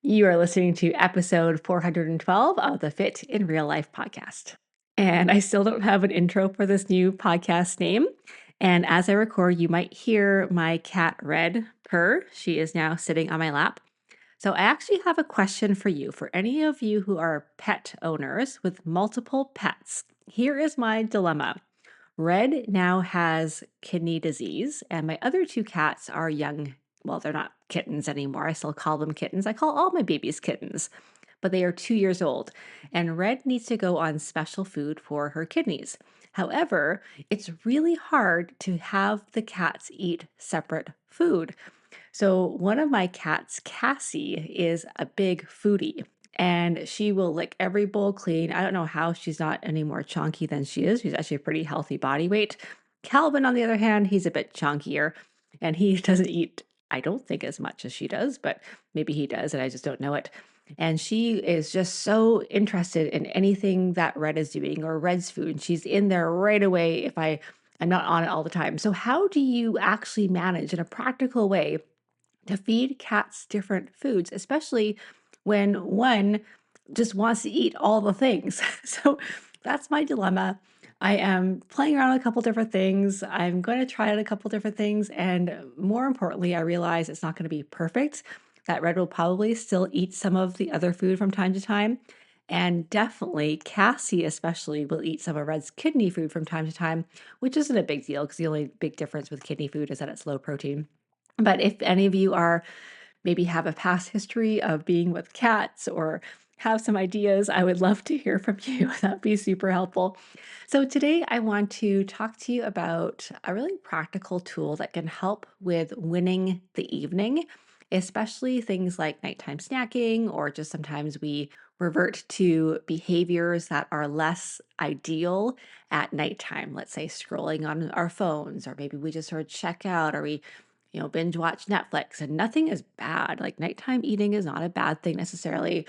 You are listening to episode 412 of the Fit in Real Life podcast. And I still don't have an intro for this new podcast name. And as I record, you might hear my cat Red purr. She is now sitting on my lap. So I actually have a question for you. For any of you who are pet owners with multiple pets, here is my dilemma. Red now has kidney disease, and my other two cats are young. Well, they're not kittens anymore. I still call them kittens. I call all my babies kittens, but they are 2 years old. And Red needs to go on special food for her kidneys. However, it's really hard to have the cats eat separate food. So, one of my cats, Cassie, is a big foodie and she will lick every bowl clean. I don't know how she's not any more chunky than she is. She's actually a pretty healthy body weight. Calvin, on the other hand, he's a bit chunkier and he doesn't eat, I don't think, as much as she does, but maybe he does and I just don't know it. And she is just so interested in anything that Red is doing or Red's food. And she's in there right away if I'm not on it all the time. So, how do you actually manage in a practical way to feed cats different foods, especially when one just wants to eat all the things? So that's my dilemma. I am playing around with a couple different things. I'm going to try out a couple different things. And more importantly, I realize it's not going to be perfect. That Red will probably still eat some of the other food from time to time. And definitely Cassie, especially, will eat some of Red's kidney food from time to time, which isn't a big deal because the only big difference with kidney food is that it's low protein. But if any of you are maybe have a past history of being with cats or have some ideas, I would love to hear from you. That'd be super helpful. So, today I want to talk to you about a really practical tool that can help with winning the evening, especially things like nighttime snacking, or just sometimes we revert to behaviors that are less ideal at nighttime. Let's say scrolling on our phones, or maybe we just sort of check out, or we binge watch Netflix, and nothing is bad. Like nighttime eating is not a bad thing necessarily.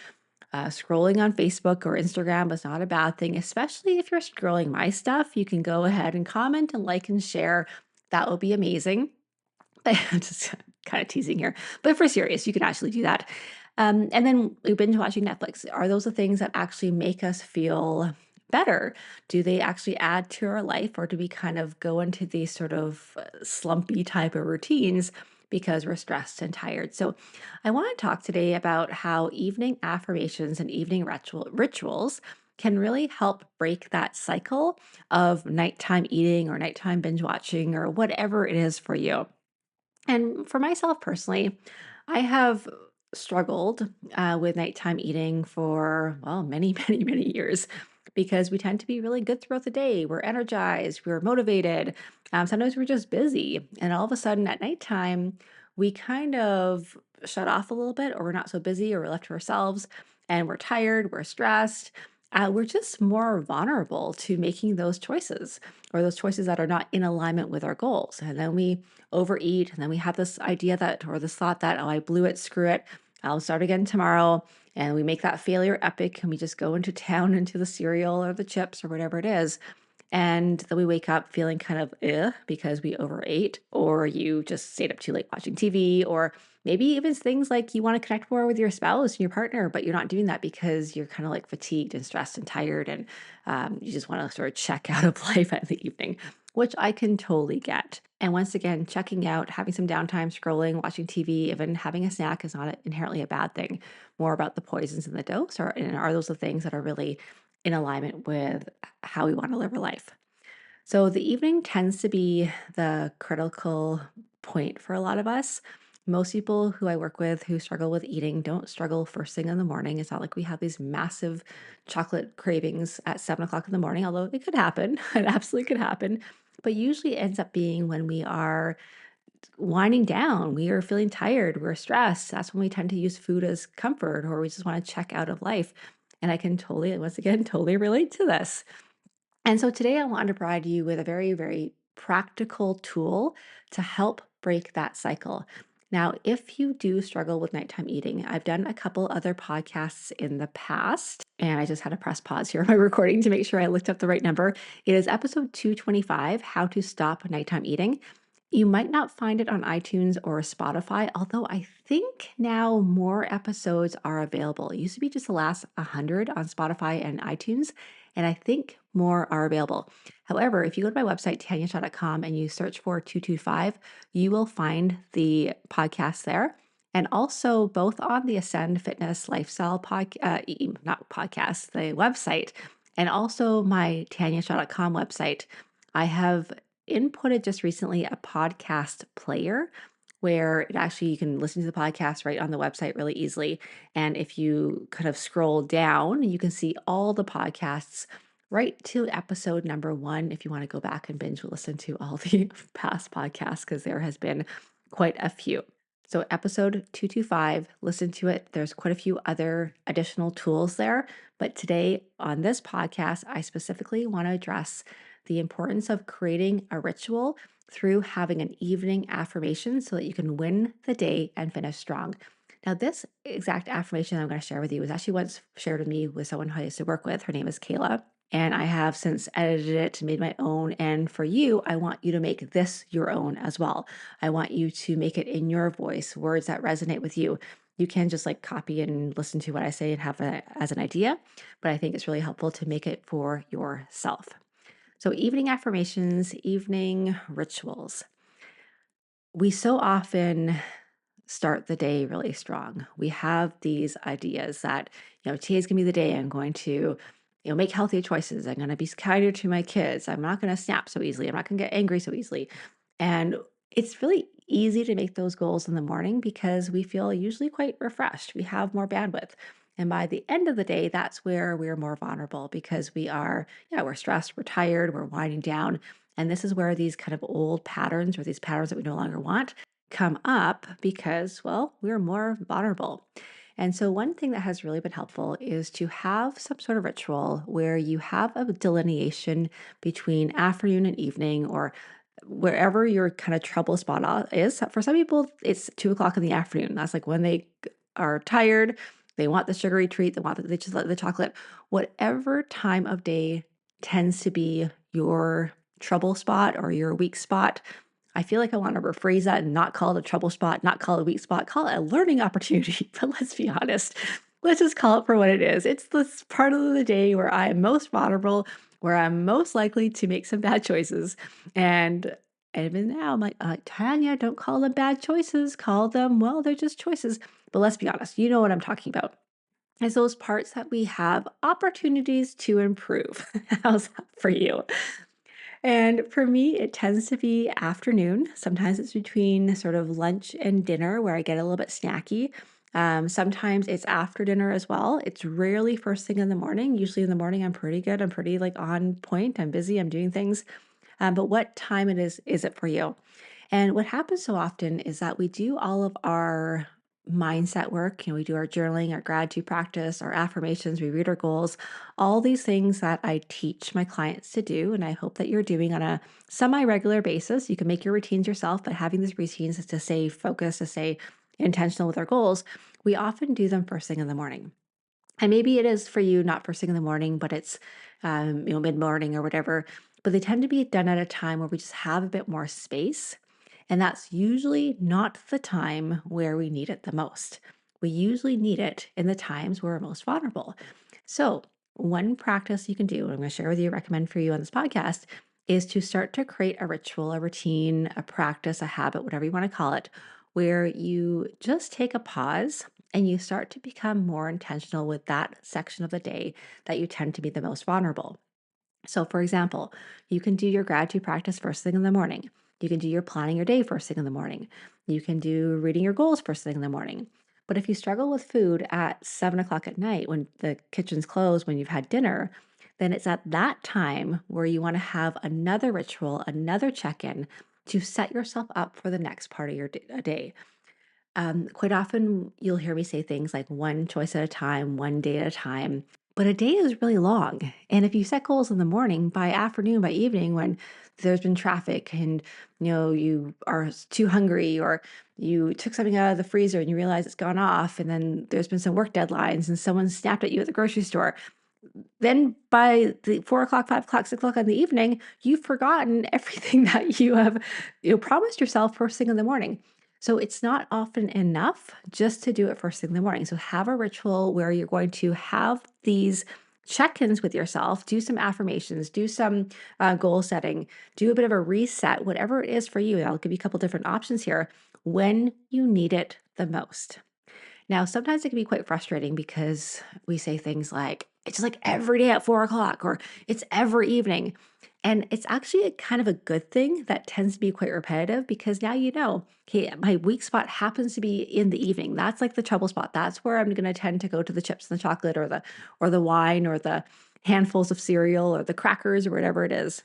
Scrolling on Facebook or Instagram is not a bad thing, especially if you're scrolling my stuff. You can go ahead and comment and like and share. That will be amazing. I'm just kind of teasing here, but for serious, you can actually do that. And then we binge watching Netflix. Are those the things that actually make us feel better? Do they actually add to our life, or do we kind of go into these sort of slumpy type of routines because we're stressed and tired? So, I want to talk today about how evening affirmations and evening rituals can really help break that cycle of nighttime eating or nighttime binge watching or whatever it is for you. And for myself personally, I have struggled with nighttime eating for, well, many, many, many years because we tend to be really good throughout the day. We're energized, we're motivated. Sometimes we're just busy. And all of a sudden at nighttime, we kind of shut off a little bit, or we're not so busy, or we're left to ourselves and we're tired, we're stressed. We're just more vulnerable to making those choices, or those choices that are not in alignment with our goals. And then we overeat, and then we have this idea that, or this thought that, oh, I blew it, screw it, I'll start again tomorrow. And we make that failure epic, and we just go into town into the cereal or the chips or whatever it is. And then we wake up feeling kind of because we overate, or you just stayed up too late watching TV, or maybe even things like you want to connect more with your spouse and your partner, but you're not doing that because you're kind of like fatigued and stressed and tired, and you just want to sort of check out of life at the evening, which I can totally get. And once again, checking out, having some downtime, scrolling, watching TV, even having a snack is not inherently a bad thing. More about the poisons in the dose, or and are those the things that are really in alignment with how we want to live our life. So the evening tends to be the critical point for a lot of us. Most people who I work with who struggle with eating don't struggle first thing in the morning. It's not like we have these massive chocolate cravings at 7 o'clock in the morning, although it could happen. It absolutely could happen. But usually it ends up being when we are winding down, we are feeling tired, we're stressed. That's when we tend to use food as comfort, or we just want to check out of life. And I can totally, once again, totally relate to this. And so today I wanted to provide you with a very, very practical tool to help break that cycle. Now, if you do struggle with nighttime eating, I've done a couple other podcasts in the past, and I just had to press pause here on my recording to make sure I looked up the right number. It is episode 225, How to Stop Nighttime Eating. You might not find it on iTunes or Spotify, although I think now more episodes are available. It used to be just the last 100 on Spotify and iTunes, and I think more are available. However, if you go to my website, tanyashaw.com, and you search for 225, you will find the podcast there. And also both on the Ascend Fitness Lifestyle not podcast, the website, and also my tanyashaw.com website. I have inputted just recently a podcast player where it actually you can listen to the podcast right on the website really easily. And if you kind of scroll down, you can see all the podcasts right to episode number 1 if you want to go back and binge listen to all the past podcasts, because there has been quite a few. So episode 225, listen to it. There's quite a few other additional tools there. But today on this podcast, I specifically want to address the importance of creating a ritual through having an evening affirmation so that you can win the day and finish strong. Now, this exact affirmation I'm going to share with you was actually once shared with me with someone who I used to work with. Her name is Kayla. And I have since edited it, made my own. And for you, I want you to make this your own as well. I want you to make it in your voice, words that resonate with you. You can just like copy and listen to what I say and have it as an idea, but I think it's really helpful to make it for yourself. So, evening affirmations, evening rituals. We so often start the day really strong. We have these ideas that, today's gonna be the day I'm going to, make healthier choices. I'm gonna be kinder to my kids. I'm not gonna snap so easily. I'm not gonna get angry so easily. And it's really easy to make those goals in the morning because we feel usually quite refreshed. We have more bandwidth. And by the end of the day, that's where we're more vulnerable because we're stressed, we're tired, we're winding down. And this is where these kind of old patterns or these patterns that we no longer want come up because, well, we're more vulnerable. And so, one thing that has really been helpful is to have some sort of ritual where you have a delineation between afternoon and evening, or wherever your kind of trouble spot is. For some people, it's 2 o'clock in the afternoon. That's like when they are tired, they want the sugary treat, they just the chocolate. Whatever time of day tends to be your trouble spot or your weak spot, I feel like I want to rephrase that and not call it a trouble spot, not call it a weak spot, call it a learning opportunity. But let's be honest, let's just call it for what it is. It's this part of the day where I am most vulnerable, where I'm most likely to make some bad choices. And even now, I'm like, Tanya, don't call them bad choices. Call them, well, they're just choices. But let's be honest, you know what I'm talking about. It's those parts that we have opportunities to improve. How's that for you? And for me, it tends to be afternoon. Sometimes it's between sort of lunch and dinner where I get a little bit snacky. Sometimes it's after dinner as well. It's rarely first thing in the morning. Usually in the morning, I'm pretty good. I'm pretty like on point. I'm busy. I'm doing things. But what time it is it for you? And what happens so often is that we do all of our mindset work. We do our journaling, our gratitude practice, our affirmations, we read our goals, all these things that I teach my clients to do. And I hope that you're doing on a semi regular basis. You can make your routines yourself, but having these routines is to stay focused, to stay intentional with our goals. We often do them first thing in the morning. And maybe it is for you not first thing in the morning, but it's mid morning or whatever. But they tend to be done at a time where we just have a bit more space, and that's usually not the time where we need it the most. We usually need it in the times where we're most vulnerable. So, one practice you can do, and I'm going to share with you, recommend for you on this podcast, is to start to create a ritual, a routine, a practice, a habit, whatever you want to call it, where you just take a pause and you start to become more intentional with that section of the day that you tend to be the most vulnerable. So, for example, you can do your gratitude practice first thing in the morning. You can do your planning your day first thing in the morning. You can do reading your goals first thing in the morning. But if you struggle with food at 7 o'clock at night when the kitchen's closed, when you've had dinner, then it's at that time where you want to have another ritual, another check in to set yourself up for the next part of your day. Quite often, you'll hear me say things like one choice at a time, one day at a time. But a day is really long. And if you set goals in the morning, by afternoon, by evening, when there's been traffic and you are too hungry, or you took something out of the freezer and you realize it's gone off, and then there's been some work deadlines and someone snapped at you at the grocery store, then by the 4 o'clock, 5 o'clock, 6 o'clock in the evening, you've forgotten everything that you have promised yourself first thing in the morning. So it's not often enough just to do it first thing in the morning. So have a ritual where you're going to have these check-ins with yourself, do some affirmations, do some goal setting, do a bit of a reset, whatever it is for you. And I'll give you a couple different options here when you need it the most. Now, sometimes it can be quite frustrating because we say things like, it's just like every day at 4 o'clock, or it's every evening. And it's actually a kind of a good thing that tends to be quite repetitive because now you know, okay, my weak spot happens to be in the evening. That's like the trouble spot. That's where I'm going to tend to go to the chips and the chocolate or the wine or the handfuls of cereal or the crackers or whatever it is.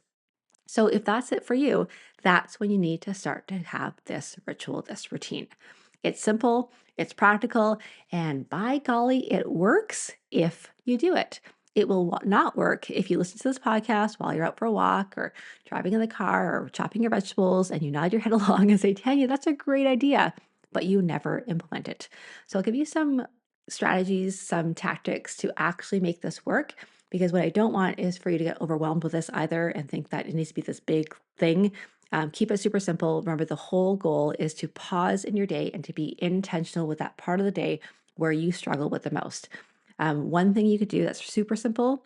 So if that's it for you, that's when you need to start to have this ritual, this routine. It's simple, it's practical, and by golly, it works if you do it. It will not work if you listen to this podcast while you're out for a walk or driving in the car or chopping your vegetables and you nod your head along and say, Tanya, that's a great idea, but you never implement it. So I'll give you some strategies, some tactics to actually make this work, because what I don't want is for you to get overwhelmed with this either and think that it needs to be this big thing. Keep it super simple. Remember, the whole goal is to pause in your day and to be intentional with that part of the day where you struggle with the most. One thing you could do that's super simple,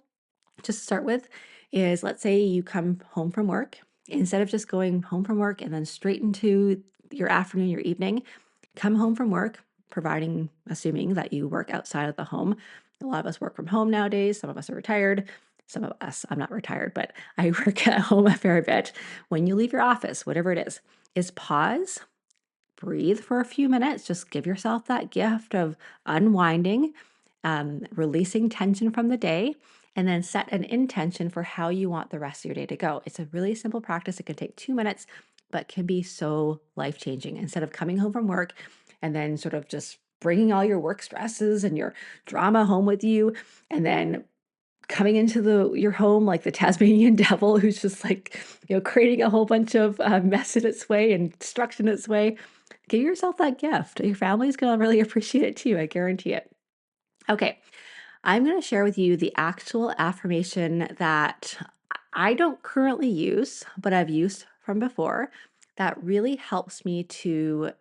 just to start with, is let's say you come home from work. Instead of just going home from work and then straight into your afternoon, your evening, come home from work, assuming that you work outside of the home. A lot of us work from home nowadays. Some of us are retired. Some of us, I'm not retired, but I work at home a fair bit. When you leave your office, whatever it is pause, breathe for a few minutes. Just give yourself that gift of unwinding, releasing tension from the day, and then set an intention for how you want the rest of your day to go. It's a really simple practice. It can take 2 minutes, but can be so life changing. Instead of coming home from work and then sort of just bringing all your work stresses and your drama home with you, and then coming into your home like the Tasmanian devil who's just like, creating a whole bunch of mess in its way and destruction in its way. Give yourself that gift. Your family's going to really appreciate it too. I guarantee it. Okay. I'm going to share with you the actual affirmation that I don't currently use, but I've used from before, that really helps me to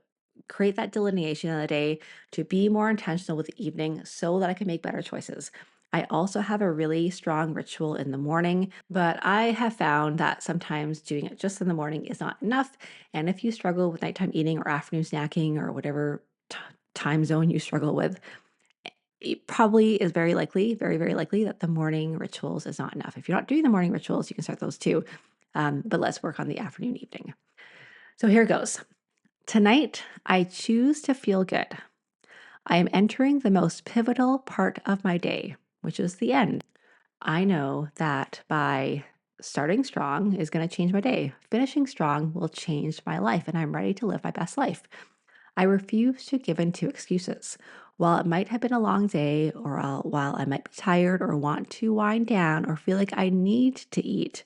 create that delineation of the day, to be more intentional with the evening so that I can make better choices. I also have a really strong ritual in the morning, but I have found that sometimes doing it just in the morning is not enough. And if you struggle with nighttime eating or afternoon snacking or whatever time zone you struggle with, it probably is very likely, very, very likely that the morning rituals is not enough. If you're not doing the morning rituals, you can start those too. But let's work on the afternoon, evening. So here goes. Tonight, I choose to feel good. I am entering the most pivotal part of my day, which is the end. I know that by starting strong is going to change my day. Finishing strong will change my life, and I'm ready to live my best life. I refuse to give in to excuses. While it might have been a long day, or while I might be tired or want to wind down or feel like I need to eat,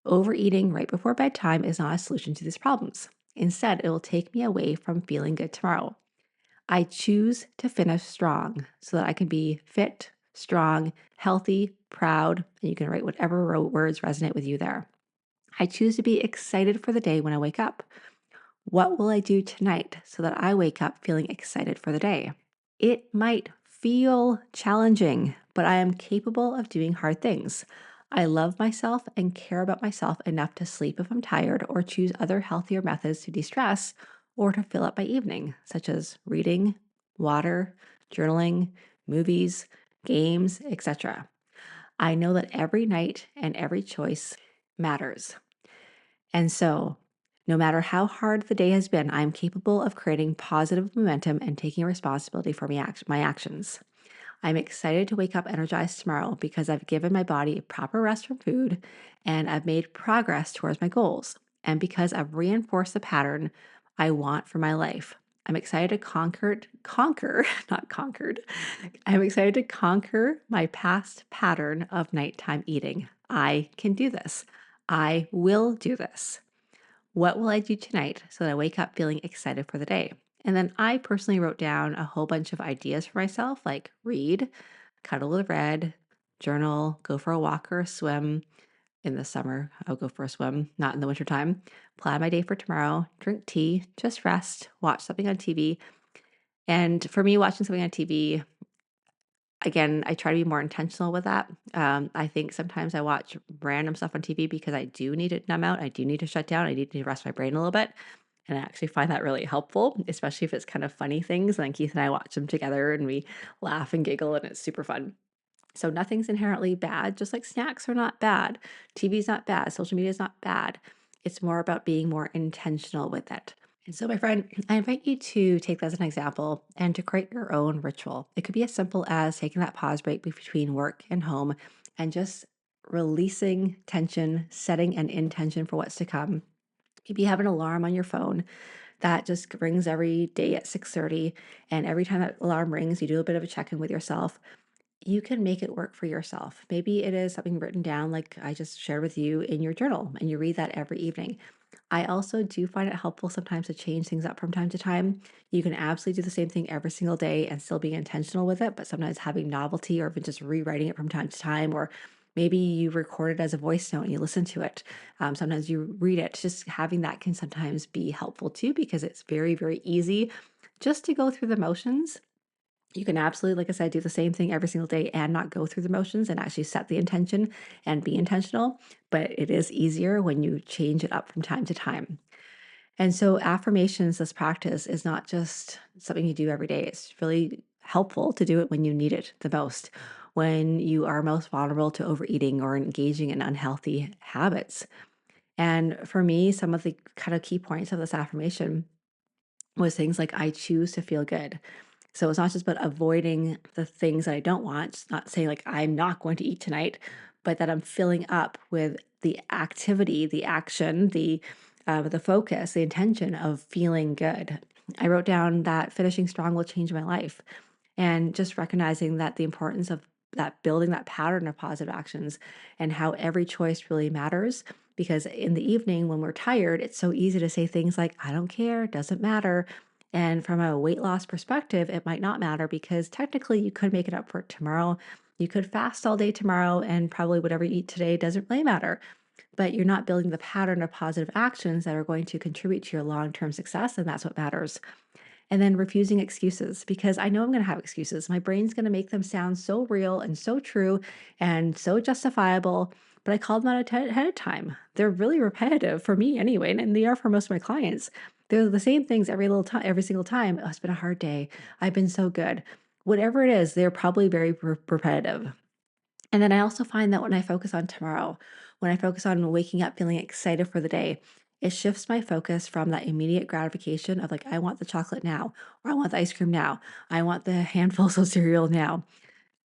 overeating right before bedtime is not a solution to these problems. Instead, it will take me away from feeling good tomorrow. I choose to finish strong so that I can be fit, strong, healthy, proud, and you can write whatever words resonate with you there. I choose to be excited for the day when I wake up. What will I do tonight so that I wake up feeling excited for the day? It might feel challenging, but I am capable of doing hard things. I love myself and care about myself enough to sleep if I'm tired or choose other healthier methods to de stress or to fill up my evening, such as reading, water, journaling, movies, games, etc. I know that every night and every choice matters. And so, no matter how hard the day has been, I'm capable of creating positive momentum and taking responsibility for my actions. I'm excited to wake up energized tomorrow because I've given my body a proper rest from food and I've made progress towards my goals. And because I've reinforced the pattern I want for my life. I'm excited to not conquered. I'm excited to conquer my past pattern of nighttime eating. I can do this. I will do this. What will I do tonight so that I wake up feeling excited for the day? And then I personally wrote down a whole bunch of ideas for myself, like read, cuddle with Red, journal, go for a walk or a swim. In the summer, I'll go for a swim, not in the wintertime. Plan my day for tomorrow, drink tea, just rest, watch something on TV. And for me, watching something on TV, again, I try to be more intentional with that. I think sometimes I watch random stuff on TV because I do need to numb out. I do need to shut down. I need to rest my brain a little bit. And I actually find that really helpful, especially if it's kind of funny things. And then Keith and I watch them together and we laugh and giggle, and it's super fun. So nothing's inherently bad, just like snacks are not bad. TV's not bad. Social media is not bad. It's more about being more intentional with it. And so, my friend, I invite you to take that as an example and to create your own ritual. It could be as simple as taking that pause break between work and home and just releasing tension, setting an intention for what's to come. Maybe you have an alarm on your phone that just rings every day at 6:30, and every time that alarm rings, you do a bit of a check-in with yourself. You can make it work for yourself. Maybe it is something written down like I just shared with you in your journal, and you read that every evening. I also do find it helpful sometimes to change things up from time to time. You can absolutely do the same thing every single day and still be intentional with it, but sometimes having novelty or even just rewriting it from time to time, or maybe you record it as a voice note and you listen to it. Sometimes you read it. Just having that can sometimes be helpful too, because it's very, very easy just to go through the motions. You can absolutely, like I said, do the same thing every single day and not go through the motions and actually set the intention and be intentional. But it is easier when you change it up from time to time. And so, affirmations, this practice is not just something you do every day. It's really helpful to do it when you need it the most, when you are most vulnerable to overeating or engaging in unhealthy habits. And for me, some of the kind of key points of this affirmation was things like I choose to feel good. So it's not just about avoiding the things that I don't want. It's not saying like I'm not going to eat tonight, but that I'm filling up with the activity, the action, the focus, the intention of feeling good. I wrote down that finishing strong will change my life, and just recognizing that the importance of that building that pattern of positive actions and how every choice really matters. Because in the evening when we're tired, it's so easy to say things like, I don't care, doesn't matter. And from a weight loss perspective, it might not matter because technically you could make it up for tomorrow. You could fast all day tomorrow, and probably whatever you eat today doesn't really matter. But you're not building the pattern of positive actions that are going to contribute to your long term success. And that's what matters. And then refusing excuses, because I know I'm going to have excuses. My brain's going to make them sound so real and so true and so justifiable. But I called them out ahead of time. They're really repetitive for me anyway, and they are for most of my clients. They're the same things every little time, every single time. Oh, it's been a hard day. I've been so good. Whatever it is, they're probably very repetitive. And then I also find that when I focus on tomorrow, when I focus on waking up feeling excited for the day, it shifts my focus from that immediate gratification of like, I want the chocolate now, or I want the ice cream now, I want the handfuls of cereal now.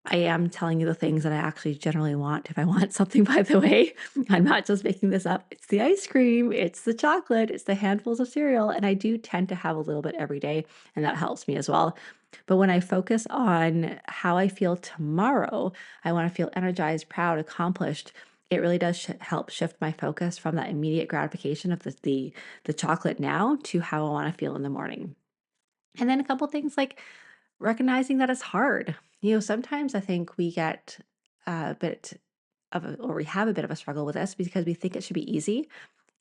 I am telling you the things that I actually generally want if I want something, by the way. I'm not just making this up. It's the ice cream, it's the chocolate, it's the handfuls of cereal. And I do tend to have a little bit every day, and that helps me as well. But when I focus on how I feel tomorrow, I want to feel energized, proud, accomplished. It really does help shift my focus from that immediate gratification of the chocolate now to how I want to feel in the morning. And then a couple things like recognizing that it's hard. Sometimes I think we get a bit or we have a bit of a struggle with this because we think it should be easy,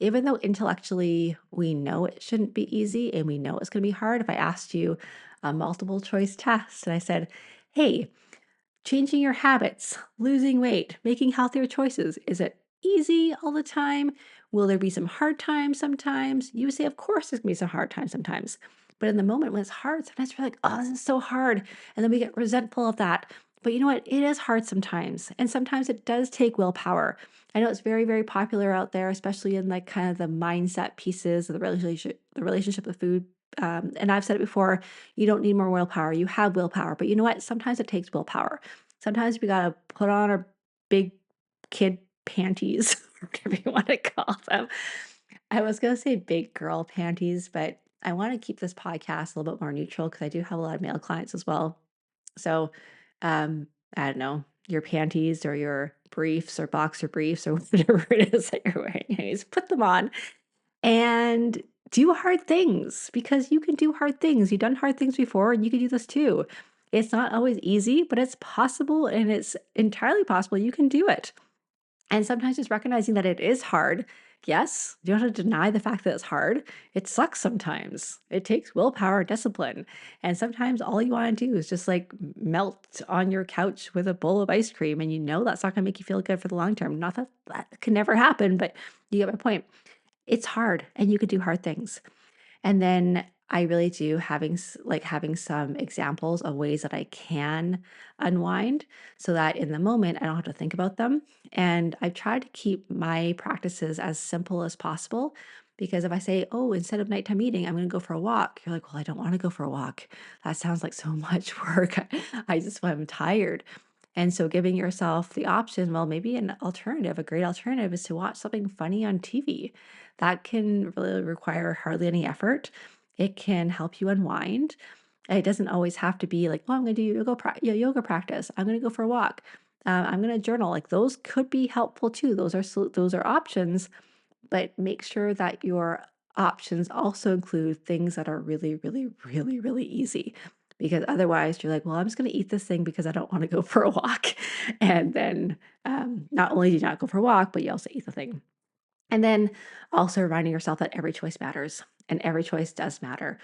even though intellectually we know it shouldn't be easy and we know it's going to be hard. If I asked you a multiple choice test and I said, hey, changing your habits, losing weight, making healthier choices. Is it easy all the time? Will there be some hard times sometimes? You would say, of course, there's going to be some hard times sometimes. But in the moment when it's hard, sometimes we're like, oh, this is so hard. And then we get resentful of that. But you know what? It is hard sometimes. And sometimes it does take willpower. I know it's very, very popular out there, especially in like kind of the mindset pieces of the relationship with food. And I've said it before, you don't need more willpower. You have willpower. But you know what? Sometimes it takes willpower. Sometimes we gotta put on our big kid panties, whatever you want to call them. I was gonna say big girl panties, but I want to keep this podcast a little bit more neutral because I do have a lot of male clients as well. So, um, I don't know, your panties or your briefs or boxer briefs or whatever it is that you're wearing. Anyways, put them on and do hard things because you can do hard things. You've done hard things before and you can do this too. It's not always easy, but it's possible and it's entirely possible you can do it. And sometimes just recognizing that it is hard. Yes, you don't have to deny the fact that it's hard. It sucks sometimes. It takes willpower, discipline. And sometimes all you want to do is just like melt on your couch with a bowl of ice cream. And you know that's not going to make you feel good for the long term. Not that that can never happen, but you get my point. It's hard and you can do hard things. And then I really do having some examples of ways that I can unwind so that in the moment I don't have to think about them. And I've tried to keep my practices as simple as possible because if I say, oh, instead of nighttime eating, I'm going to go for a walk, you're like, well, I don't want to go for a walk. That sounds like so much work. I'm tired. And so giving yourself the option, well, maybe a great alternative is to watch something funny on TV. That can really require hardly any effort. It can help you unwind. It doesn't always have to be like, oh, I'm going to do yoga practice. I'm going to go for a walk. I'm going to journal. Like those could be helpful too. Those are options, but make sure that your options also include things that are really, really, really, really easy. Because otherwise, you're like, well, I'm just going to eat this thing because I don't want to go for a walk. And then not only do you not go for a walk, but you also eat the thing. And then also reminding yourself that every choice matters and every choice does matter.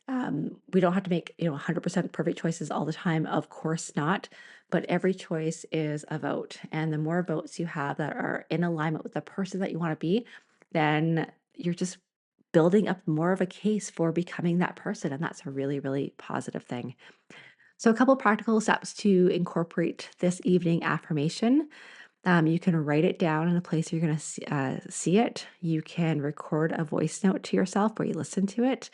We don't have to make 100% perfect choices all the time, of course not, but every choice is a vote, and the more votes you have that are in alignment with the person that you want to be, then you're just building up more of a case for becoming that person, and that's a really, really positive thing. So a couple practical steps to incorporate this evening affirmation. You can write it down in a place you're going to see it. You can record a voice note to yourself where you listen to it.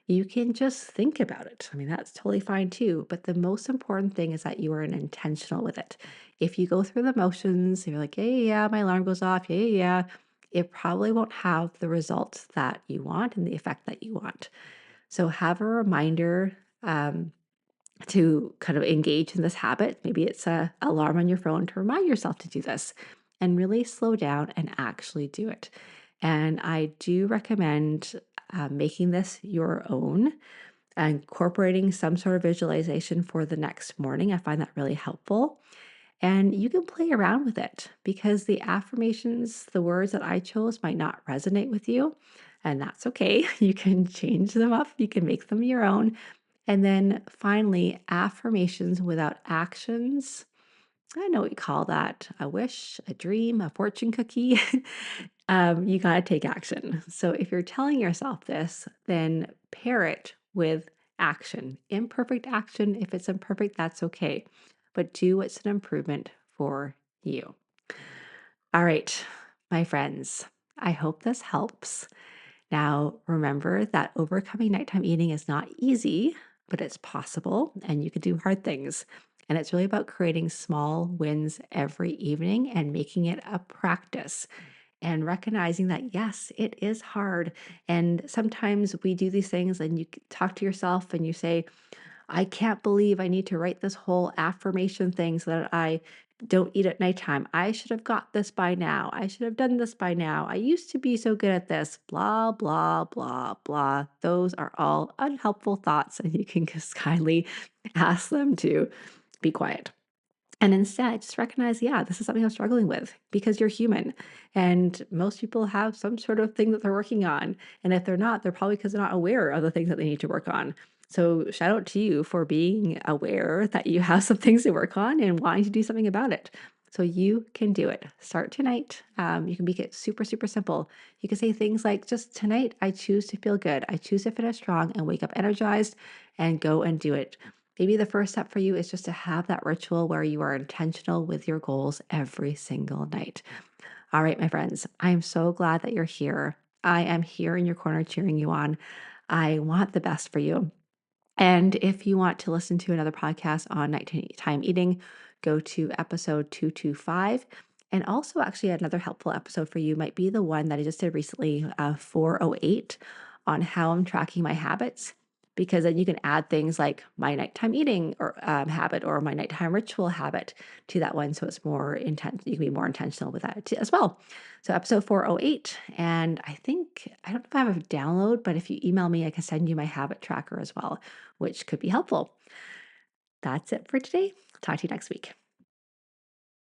You can just think about it. I mean, that's totally fine too. But the most important thing is that you are intentional with it. If you go through the motions, you're like, yeah, yeah, yeah, my alarm goes off. Yeah, yeah, yeah. It probably won't have the results that you want and the effect that you want. So have a reminder. To kind of engage in this habit. Maybe it's a alarm on your phone to remind yourself to do this and really slow down and actually do it. And I do recommend making this your own, incorporating some sort of visualization for the next morning. I find that really helpful. And you can play around with it because the affirmations, the words that I chose might not resonate with you. And that's okay. You can change them up, you can make them your own. And then finally, affirmations without actions. I know what you call that, a wish, a dream, a fortune cookie. You got to take action. So if you're telling yourself this, then pair it with action. Imperfect action. If it's imperfect, that's okay. But do what's an improvement for you. All right, my friends, I hope this helps. Now, remember that overcoming nighttime eating is not easy, but it's possible and you can do hard things. And it's really about creating small wins every evening and making it a practice and recognizing that, yes, it is hard. And sometimes we do these things and you talk to yourself and you say, I can't believe I need to write this whole affirmation thing so that I don't eat at nighttime. I should have got this by now. I should have done this by now. I used to be so good at this. Blah, blah, blah, blah. Those are all unhelpful thoughts, and you can just kindly ask them to be quiet. And instead, just recognize, yeah, this is something I'm struggling with because you're human. And most people have some sort of thing that they're working on. And if they're not, they're probably because they're not aware of the things that they need to work on. So shout out to you for being aware that you have some things to work on and wanting to do something about it. So you can do it. Start tonight. You can make it super, super simple. You can say things like, just tonight, I choose to feel good. I choose to finish strong and wake up energized and go and do it. Maybe the first step for you is just to have that ritual where you are intentional with your goals every single night. All right, my friends, I am so glad that you're here. I am here in your corner cheering you on. I want the best for you. And if you want to listen to another podcast on nighttime eating, go to episode 225. And also, actually, another helpful episode for you might be the one that I just did recently, 408, on how I'm tracking my habits. Because then you can add things like my nighttime eating or habit or my nighttime ritual habit to that one. So it's more intense. You can be more intentional with that as well. So episode 408. And I don't know if I have a download, but if you email me, I can send you my habit tracker as well, which could be helpful. That's it for today. Talk to you next week.